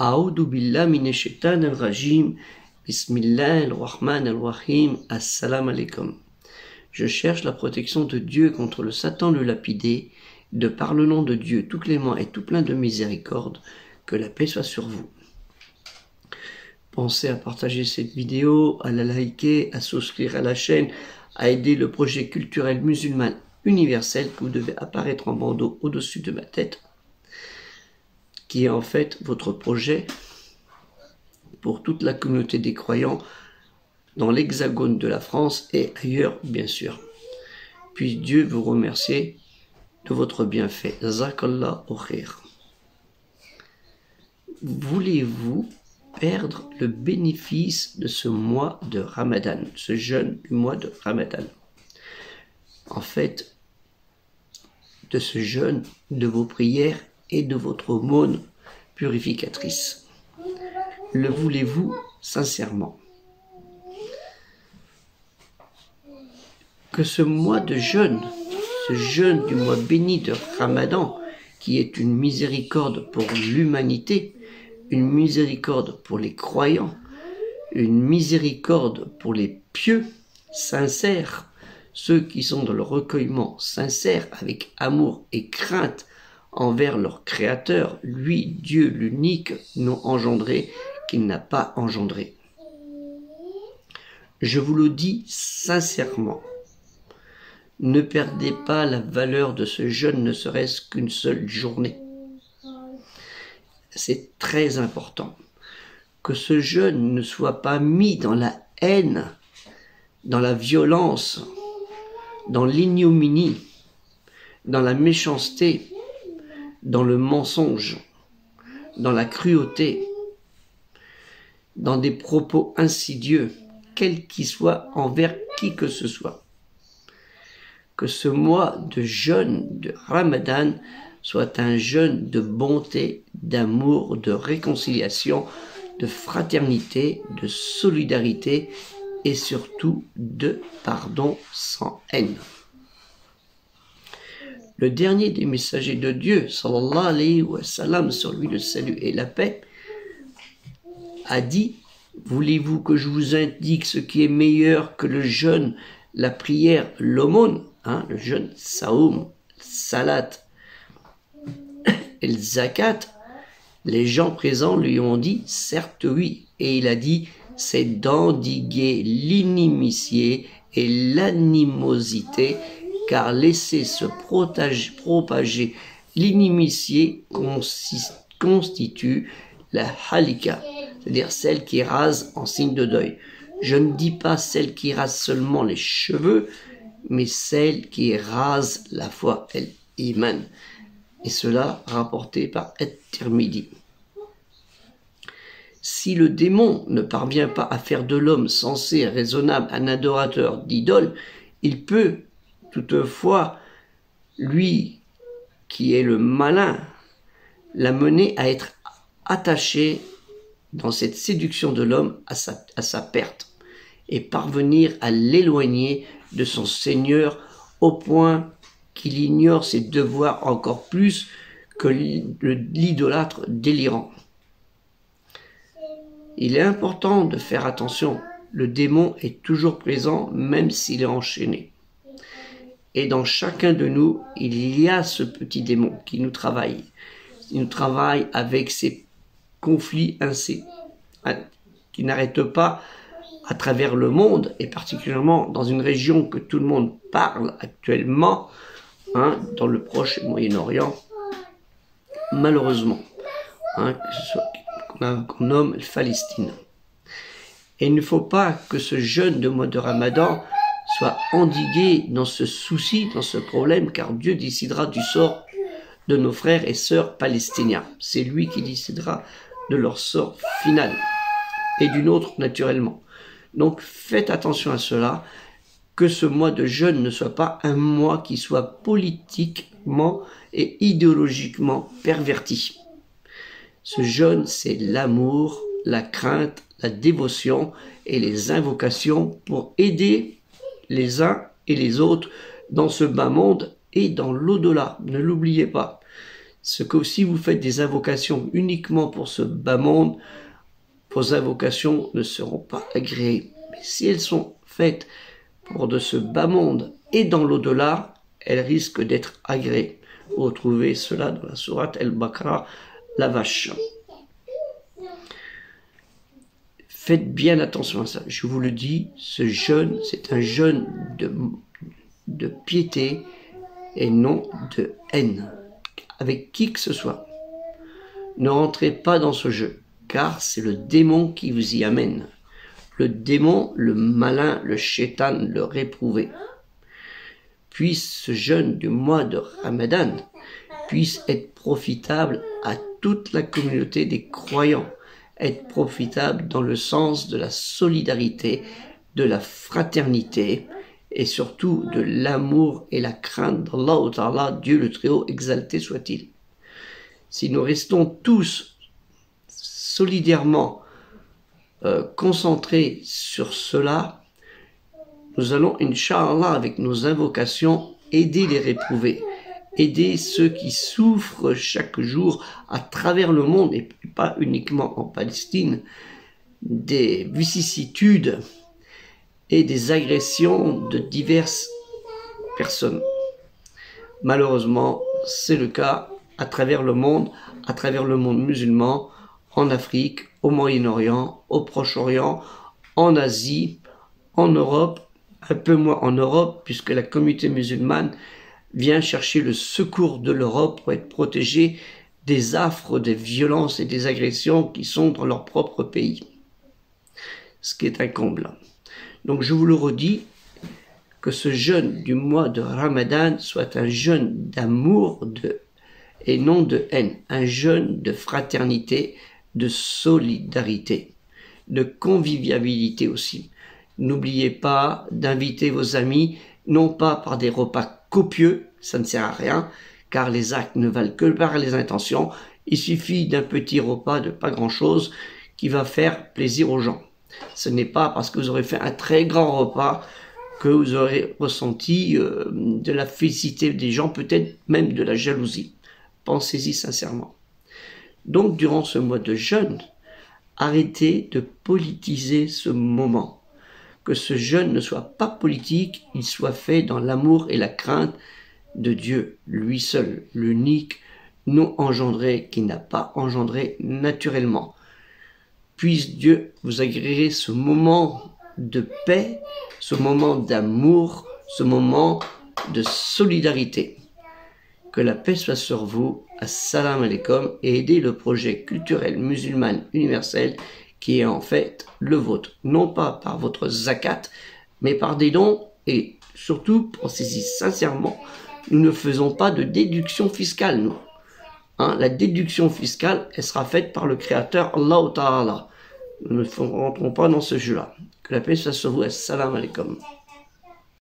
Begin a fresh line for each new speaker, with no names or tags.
A'oudou billah minash shaitanir rajim. Bismillahir rahmanir rahim. Assalamu alaikum. Je cherche la protection de Dieu contre le Satan le lapidé, de par le nom de Dieu tout clément et tout plein de miséricorde, que la paix soit sur vous. Pensez à partager cette vidéo, à la liker, à souscrire à la chaîne, à aider le projet culturel musulman universel que vous devez apparaître en bandeau au-dessus de ma tête, qui est en fait votre projet pour toute la communauté des croyants dans l'hexagone de la France et ailleurs, bien sûr. Puis Dieu vous remercier de votre bienfait. Jazakallahu khair. Voulez-vous perdre le bénéfice de ce mois de Ramadan, ce jeûne du mois de Ramadan? En fait, de ce jeûne, de vos prières et de votre aumône purificatrice. Le voulez-vous sincèrement? Que ce mois de jeûne, ce jeûne du mois béni de Ramadan, qui est une miséricorde pour l'humanité, une miséricorde pour les croyants, une miséricorde pour les pieux, sincères, ceux qui sont dans le recueillement sincère, avec amour et crainte envers leur Créateur, lui, Dieu l'unique, non engendré, qu'il n'a pas engendré. Je vous le dis sincèrement, ne perdez pas la valeur de ce jeûne, ne serait-ce qu'une seule journée. C'est très important que ce jeûne ne soit pas mis dans la haine, dans la violence, dans l'ignominie, dans la méchanceté, dans le mensonge, dans la cruauté, dans des propos insidieux, quels qu'ils soient envers qui que ce soit. Que ce mois de jeûne de Ramadan soit un jeûne de bonté, d'amour, de réconciliation, de fraternité, de solidarité et surtout de pardon sans haine. Le dernier des messagers de Dieu, sallallahu alayhi wa sallam, sur lui le salut et la paix, a dit: voulez-vous que je vous indique ce qui est meilleur que le jeûne, la prière, l'aumône, le jeûne, saoum, salat et le zakat? Les gens présents lui ont dit: certes oui. Et il a dit: c'est d'endiguer l'inimitié et l'animosité, car laisser se propager l'inimitié constitue la halika, c'est-à-dire celle qui rase en signe de deuil. Je ne dis pas celle qui rase seulement les cheveux, mais celle qui rase la foi, l'iman. Et cela rapporté par At-Tirmidhi. Si le démon ne parvient pas à faire de l'homme sensé et raisonnable un adorateur d'idole, il peut toutefois, lui qui est le malin, l'amener à être attaché dans cette séduction de l'homme à sa perte et parvenir à l'éloigner de son Seigneur au point qu'il ignore ses devoirs encore plus que l'idolâtre délirant. Il est important de faire attention, le démon est toujours présent même s'il est enchaîné. Et dans chacun de nous, il y a ce petit démon qui nous travaille. Il nous travaille avec ses conflits qui n'arrêtent pas à travers le monde, et particulièrement dans une région que tout le monde parle actuellement, dans le Proche et Moyen-Orient, malheureusement, qu'on nomme Palestine. Et il ne faut pas que ce jeûne de mois de Ramadan soit endigué dans ce souci, dans ce problème, car Dieu décidera du sort de nos frères et sœurs palestiniens. C'est lui qui décidera de leur sort final, et d'une autre naturellement. Donc faites attention à cela, que ce mois de jeûne ne soit pas un mois qui soit politiquement et idéologiquement perverti. Ce jeûne, c'est l'amour, la crainte, la dévotion et les invocations pour aider les uns et les autres dans ce bas monde et dans l'au-delà. Ne l'oubliez pas. ce que si vous faites des invocations uniquement pour ce bas monde, vos invocations ne seront pas agréées. Mais si elles sont faites pour de ce bas monde et dans l'au-delà, elles risquent d'être agréées. Vous retrouvez cela dans la sourate Al-Baqarah, la vache. Faites bien attention à ça. Je vous le dis, ce jeûne, c'est un jeûne de piété et non de haine, avec qui que ce soit. Ne rentrez pas dans ce jeu, car c'est le démon qui vous y amène. Le démon, le malin, le shaitan, le réprouvé. Puisse ce jeûne du mois de Ramadan puisse être profitable à toute la communauté des croyants, être profitable dans le sens de la solidarité, de la fraternité et surtout de l'amour et la crainte d'Allah Ta'ala, Dieu le Très-Haut, exalté soit-il. Si nous restons tous solidairement concentrés sur cela, nous allons, Inch'Allah, avec nos invocations, aider les réprouvés, aider ceux qui souffrent chaque jour à travers le monde, et pas uniquement en Palestine, des vicissitudes et des agressions de diverses personnes. Malheureusement, c'est le cas à travers le monde musulman, en Afrique, au Moyen-Orient, au Proche-Orient, en Asie, en Europe, un peu moins en Europe, puisque la communauté musulmane vient chercher le secours de l'Europe pour être protégée des affres, des violences et des agressions qui sont dans leur propre pays. Ce qui est un comble. Donc je vous le redis, que ce jeûne du mois de Ramadan soit un jeûne d'amour et non de haine, un jeûne de fraternité, de solidarité, de convivialité aussi. N'oubliez pas d'inviter vos amis, non pas par des repas copieux, ça ne sert à rien, car les actes ne valent que par les intentions. Il suffit d'un petit repas de pas grand-chose qui va faire plaisir aux gens. Ce n'est pas parce que vous aurez fait un très grand repas que vous aurez ressenti de la félicité des gens, peut-être même de la jalousie. Pensez-y sincèrement. Donc, durant ce mois de jeûne, arrêtez de politiser ce moment. Que ce jeûne ne soit pas politique, il soit fait dans l'amour et la crainte de Dieu, lui seul, l'unique, non engendré, qui n'a pas engendré naturellement. Puisse Dieu vous agréer ce moment de paix, ce moment d'amour, ce moment de solidarité. Que la paix soit sur vous, assalamu alaikum, et aidez le projet culturel musulman universel qui est en fait le vôtre. Non pas par votre zakat, mais par des dons, et surtout, pensez-y sincèrement, nous ne faisons pas de déduction fiscale, nous. La déduction fiscale, elle sera faite par le Créateur, Allah Ta'ala. Nous ne rentrons pas dans ce jeu-là. Que la paix soit sur vous, assalamu alaikum.